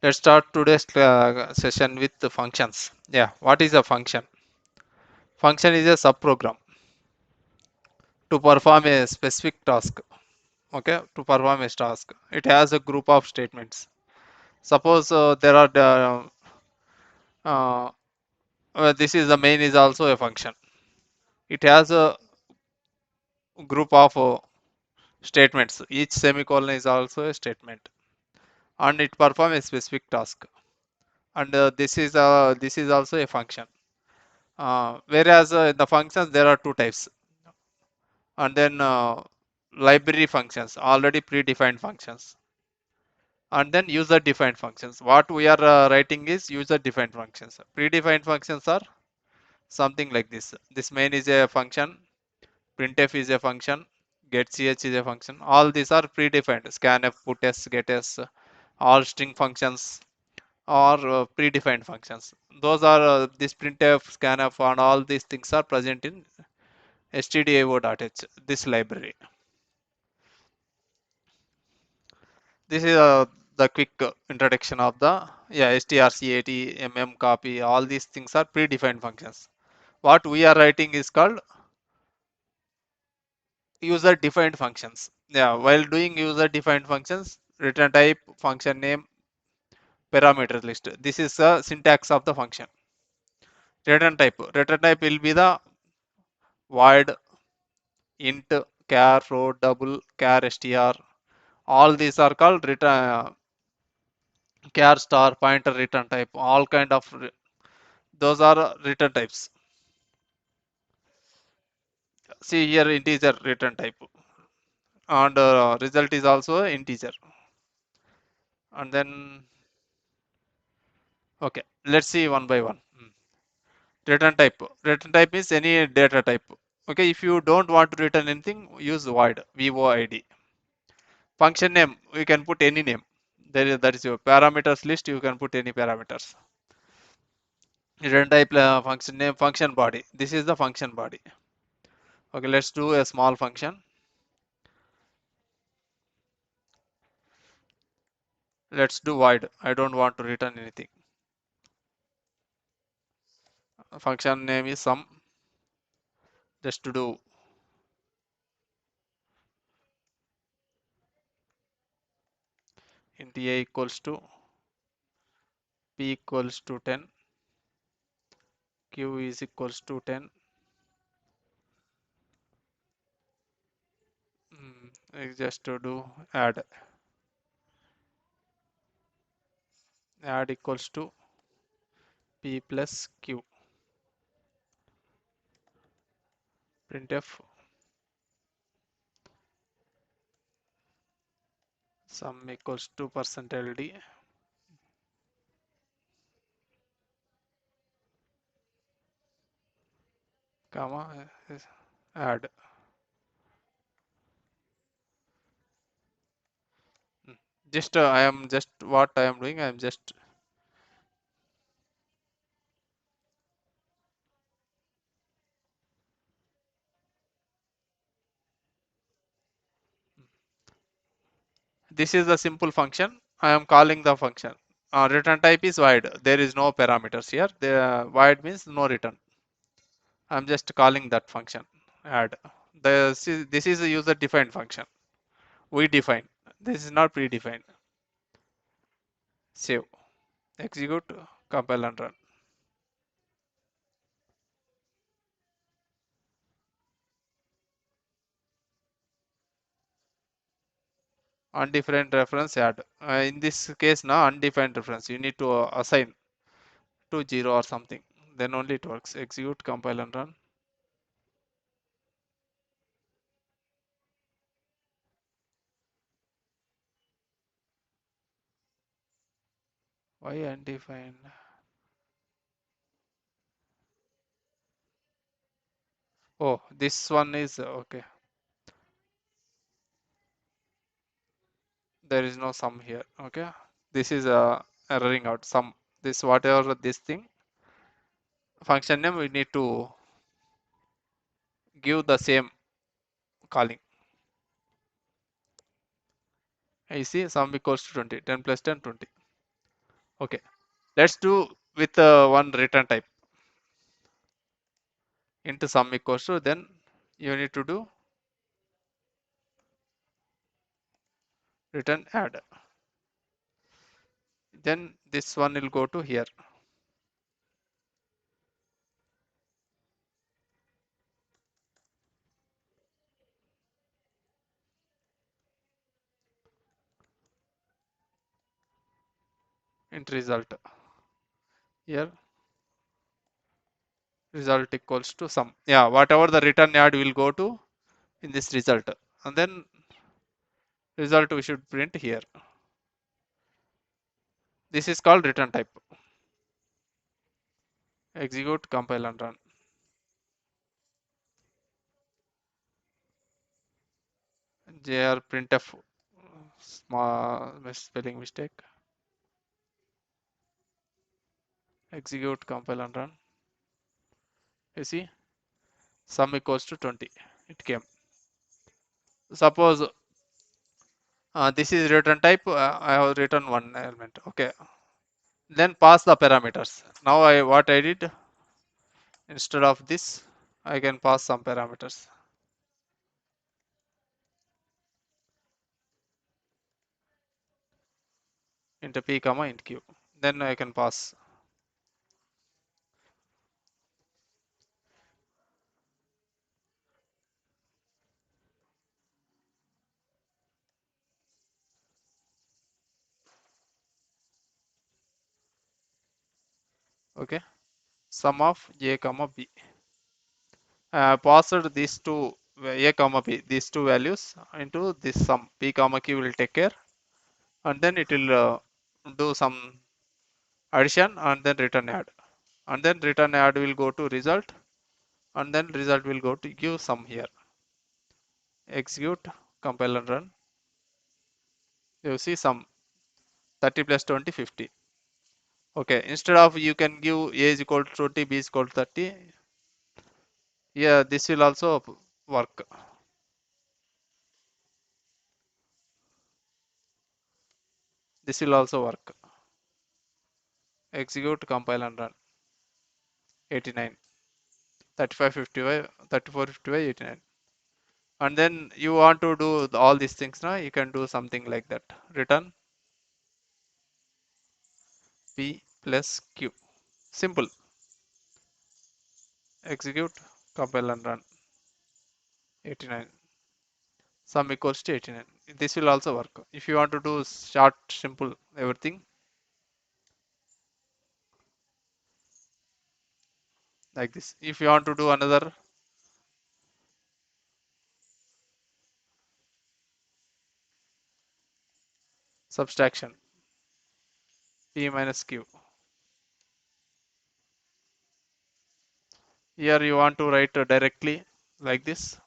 Let's start today's session with the functions. Yeah, what is a function? Function is a subprogram to perform a specific task. Okay, to perform a task. It has a group of statements. Suppose there are uh, this is the main is also a function. It has a group of statements. Each semicolon is also a statement, and it performs a specific task. And this is also a function. Whereas in the functions there are two types, and then library functions, already predefined functions, and then user defined functions. What we are writing is user defined functions. Predefined functions are something like this main is a function, printf is a function, getch is a function. All these are predefined. Scanf, puts, gets, all string functions are predefined functions. Those are this printf, scanf, and all these things are present in stdio.h, this library. This is the quick introduction of the strcat, copy. All these things are predefined functions. What we are writing is called user defined functions. Yeah, while doing user defined functions, return type, function name, parameter list. This is the syntax of the function. Return type will be the void, int, char, float, double, char, str. All these are called return char, star, pointer return type. All kind of those are return types. See here integer return type, and result is also integer. And then okay, let's see one by one. Return type is any data type. Okay, if you don't want to return anything, use void, void. Function name, you can put any name. That is your parameters list, you can put any parameters. Return type, function name, function body. This is the function body. Okay, let's do a small function. Let's do void. I don't want to return anything. Function name is sum. Just to do int a equals to p equals to 10, q is equals to 10. Just to do add equals to p plus q. Printf sum equals to %ld, comma add. Just I am just what I am doing, I am just this is the simple function. I am calling the function. Return type is void. There is no parameters here. The void means no return. I am just calling that function add. This is a user defined function. We define. This is not predefined. Save, execute, compile and run. Undefined reference add. In this case now undefined reference you need to assign to 0 or something, then only it works. Execute, compile and run. Why undefined? Oh, this one is okay. There is no sum here. Okay, this is erroring out sum. This whatever this thing function name we need to give the same calling. I see sum equals to 20. 10 plus 10, 20. Okay, let's do with one return type into sum equals to, then you need to do return add. Then this one will go to here. Into result. Here result equals to sum. Yeah, whatever the return add will go to in this result. And then result we should print here. This is called return type. Execute, compile and run. JR printf, small spelling mistake. Execute, compile and run. You see, sum equals to 20. It came. Suppose this is return type. I have written one element. Okay. Then pass the parameters. Now what I did, instead of this, I can pass some parameters into p comma int q. Then I can pass. Okay. Sum of a comma b. Passed these two, a comma b, these two values into this sum. P comma q will take care, and then it will do some addition and then return add, and then return add will go to result, and then result will go to give sum here. Execute, compile and run. You see sum 30 plus 20, 50. Okay, instead of you can give a is equal to 20, b is equal to 30. Yeah, this will also work. This will also work. Execute, compile and run. 89, 35, 55, 34, 55, 89. And then you want to do all these things now, you can do something like that. Return p plus q. Simple. Execute, compile and run. 89. Sum equals to 89. This will also work. If you want to do short, simple, everything like this. If you want to do another subtraction, p minus q. Here you want to write directly like this.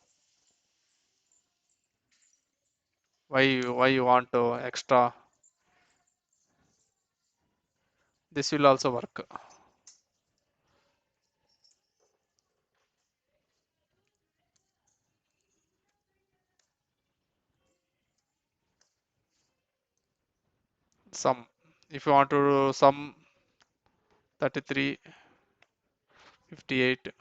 Why you want to extra? This will also work. Sum. If you want to do sum 33, 58.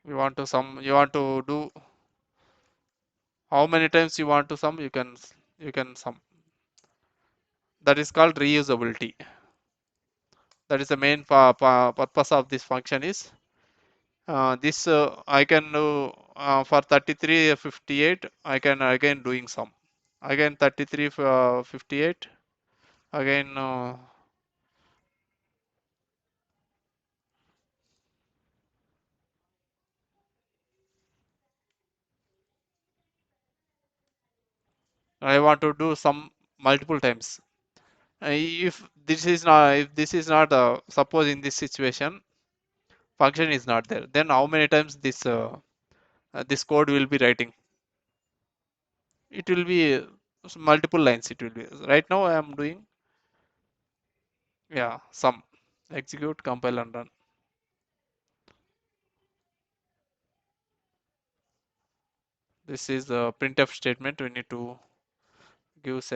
You want to do how many times you want to sum, you can sum. That is called reusability. That is the main purpose of this function is this I can do for 33, 58. I can again doing sum. Again 33, 58. Again I want to do some multiple times. If this is not suppose in this situation function is not there, then how many times this code will be writing? It will be multiple lines. It will be right now I am doing, yeah, sum. Execute, compile and run. This is the printf statement. We need to give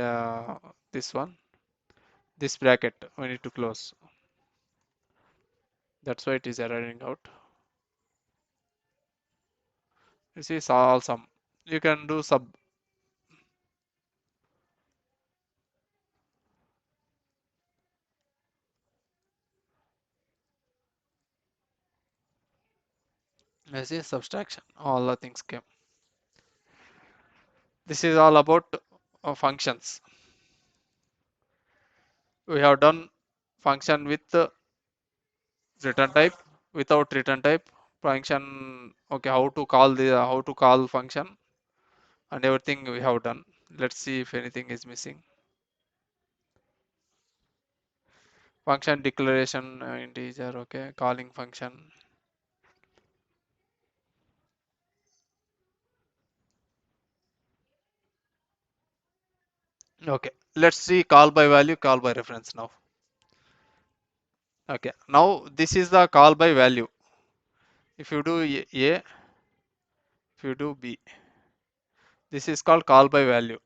this one, this bracket we need to close. That's why it is erroring out. This is all sum. You can do sub. This is subtraction. All the things came. This is all about functions. We have done function with return type, without return type, function. Okay, how to call function, and everything we have done. Let's see if anything is missing. Function declaration, integer. Okay, calling function. Okay, let's see call by value, call by reference now. Okay, now this is the call by value. If you do A, if you do B, this is called call by value.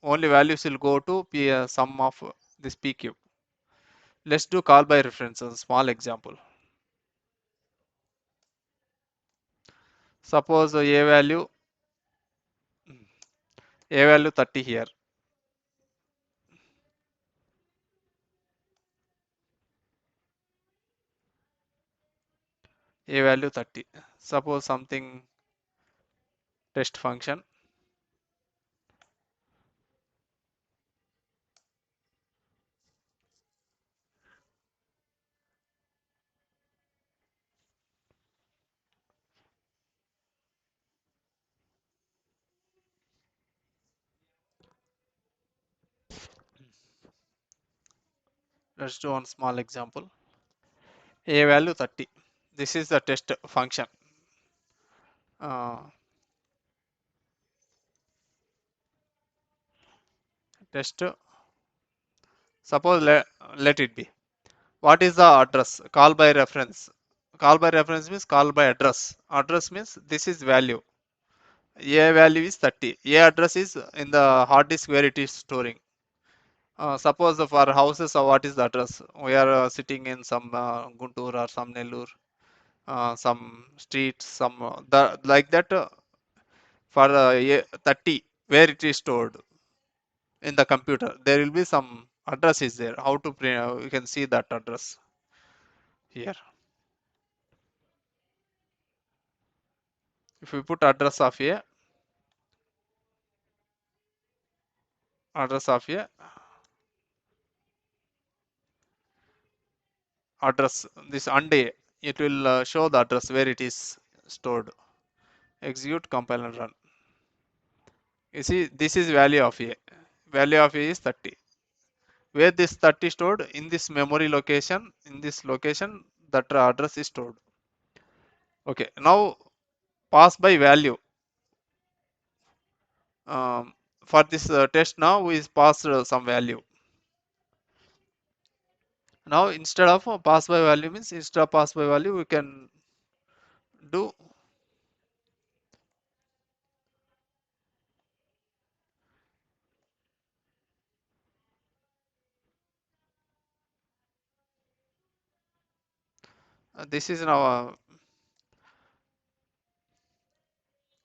Only values will go to sum of this PQ. Let's do call by reference, a small example. Suppose A value 30 here. A value 30. Suppose something test function. Let's do one small example. A value 30. This is the test function. Uh, test. Suppose let it be. What is the address? Call by reference. Call by reference means call by address. Address means this is value. A value is 30. A address is in the hard disk where it is storing. Suppose for houses, what is the address? We are sitting in some Guntur or some Nellore, some streets, some like that. For 30, where it is stored in the computer, there will be some address is there. How to print? You can see that address here. If we put address of a address, this and a, it will show the address where it is stored. Execute, compile and run. You see, this is value of a. Value of a is 30. Where this 30 stored in this memory location, in this location, that address is stored. Okay, now pass by value. For this test now we pass some value. Now instead of pass by value means instead of pass by value we can do this is now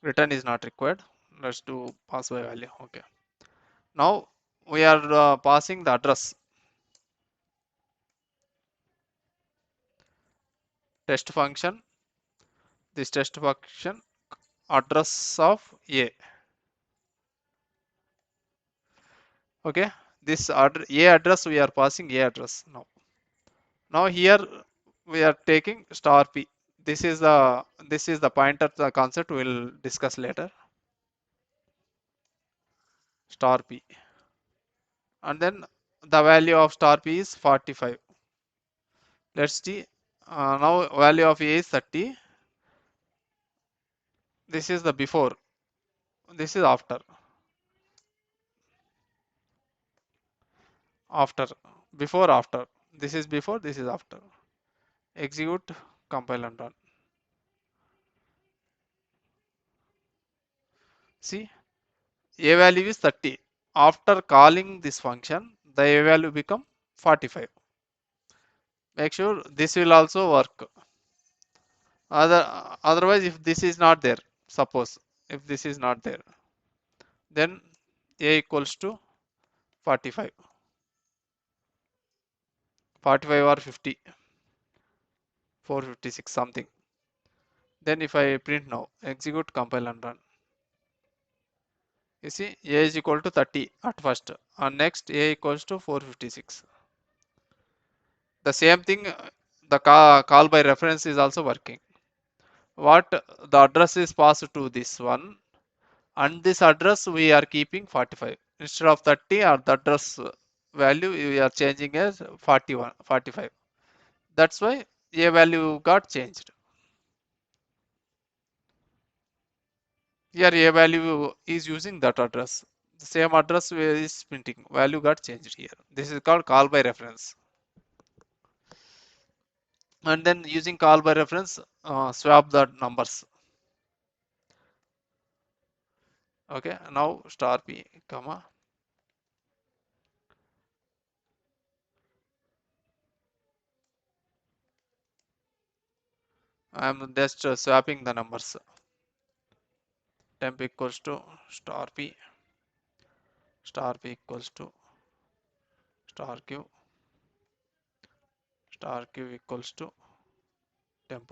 return is not required. Let's do pass by value. Okay, now we are passing the address. Test function, this test function address of a. Okay, this a address we are passing a address now. Now here we are taking star p. This is the pointer, the concept we will discuss later. Star p, and then the value of star p is 45. Let's see. Now value of a is 30. This is the before. This is after. After. Before, after. This is before. This is after. Execute, compile and run. See, a value is 30. After calling this function, the a value become 45. Make sure this will also work. Otherwise, if this is not there, suppose if this is not there, then a equals to 45, 45 or 50, 456 something. Then if I print now, execute, compile and run. You see, a is equal to 30 at first, and next a equals to 456. The same thing, the call by reference is also working. What the address is passed to this one, and this address we are keeping 45 instead of 30, or the address value we are changing as 41, 45. That's why a value got changed. Here a value is using that address. The same address is printing. Value got changed here. This is called call by reference. And then using call by reference, swap the numbers. Okay. Now star p, comma. I am just swapping the numbers. Temp equals to star p equals to star q, star q equals to temp.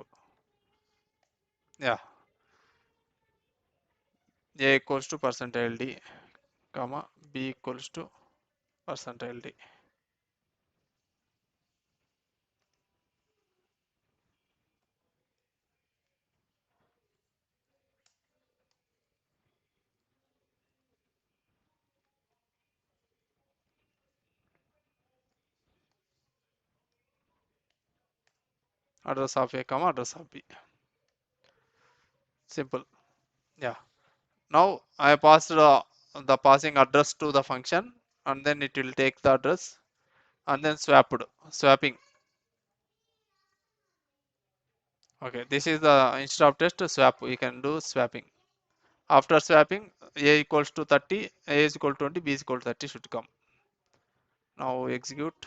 Yeah. A equals to percentile d, comma, b equals to percentile d. Address of a, comma, address of b. Simple. Yeah. Now I passed the passing address to the function, and then it will take the address and then swapping. Okay, this is the instead of test swap, we can do swapping. After swapping, a equals to 30, a is equal to 20, b is equal to 30 should come. Now execute,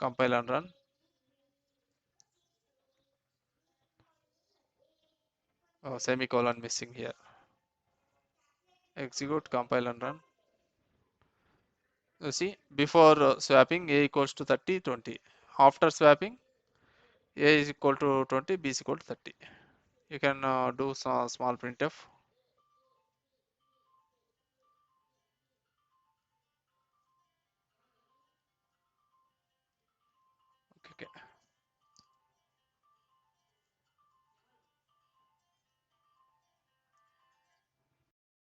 compile and run. Oh, semicolon missing here. Execute, compile and run. You see, before swapping, a equals to 30, 20. After swapping, a is equal to 20, b is equal to 30. You can do some small printf.